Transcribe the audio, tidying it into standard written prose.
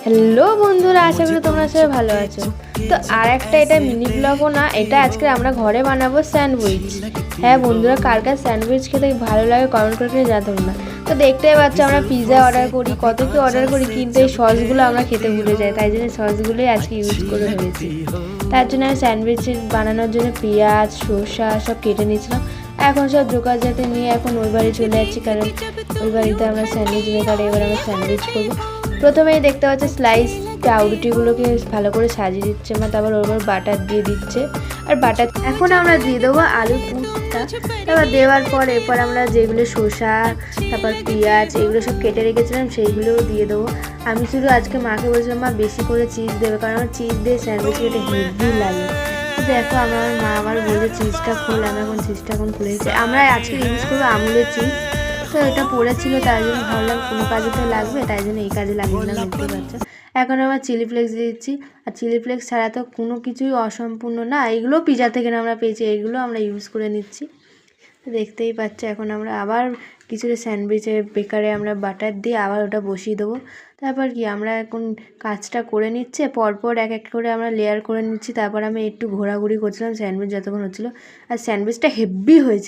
Hello বন্ধুরা, আশা করি তোমরা সবাই ভালো আছো। তো আর একটা এটা মিনি ব্লগও না, এটা আজকে আমরা ঘরে বানাবো স্যান্ডউইচ। হ্যাঁ বন্ধুরা, কার কার স্যান্ডউইচ খেতে ভালো লাগে কমেন্ট করে জানাতে না। তো দেখতেই পাচ্ছ আমরা পিৎজা অর্ডার করি, কত কি অর্ডার করি, কিন্তু এই সসগুলো আমরা খেতে ভুলে যাই, তাই জন্য সসগুলোই আজকে ইউজ করে হয়েছে। তার জন্য আমি স্যান্ডউইচ বানানোর জন্য পেঁয়াজ শসা সব কেটে নিয়েছিলাম। এখন সব জোগাড় যাতে নিয়ে এখন ওই বাড়ি চলে যাচ্ছি, কারণ ওই বাড়িতে আমরা স্যান্ডউইচ মেকারে এবার আমরা স্যান্ডউইচ করবো। প্রথমেই দেখতে পাচ্ছি স্লাইস পাউরুটিগুলোকে ভালো করে সাজিয়ে দিচ্ছে মা, তারপর ওর উপর বাটার দিয়ে দিচ্ছে। আর বাটার এখন আমরা দিয়ে দেবো আলুর পুরটা। তারপর দেওয়ার পর এরপর আমরা যেগুলো শসা তারপর পেঁয়াজ এগুলো সব কেটে রেখেছিলাম সেইগুলোও দিয়ে দেবো। আমি শুধু আজকে মাকে বলছিলাম মা বেশি করে চিজ দেবে, কারণ আমার চিজ দিয়ে স্যান্ডউইচ খেতে হেভি লাগে। দেখো আমার মা আমার বলে চিজটা খোল, আমি এখন চিজটা এখন খুলে দিচ্ছি। আমরা আজকে ইউজ করবো আমুলের চিজ। তো এটা পড়েছিল তাই জন্য ভাবলাম কোনো কাজে তো লাগবে, তাই জন্য এই কাজে লাগিয়ে দিলাম। দেখতে পাচ্ছ এখন আবার চিলি ফ্লেক্স দিয়ে দিচ্ছি। আর চিলি ফ্লেক্স ছাড়া তো কোনো কিছুই অসম্পূর্ণ না, এগুলো পিৎজা থেকে আমরা পেয়েছি, এগুলো আমরা ইউজ করে নিচ্ছি। দেখতেই পাচ্ছ এখন আমরা আবার কিছুটা স্যান্ডউইচের বেকারে আমরা বাটার দিয়ে আবার ওটা বসিয়ে দেবো। তারপর কি আমরা এখন কাজটা করে নিচ্ছে, পরপর এক এক করে আমরা লেয়ার করে নিচ্ছি। তারপর আমি একটু ঘোরাঘুরি করছিলাম স্যান্ডউইচ যতক্ষণ হচ্ছিলো, আর স্যান্ডউইচটা হেভি হয়েছে।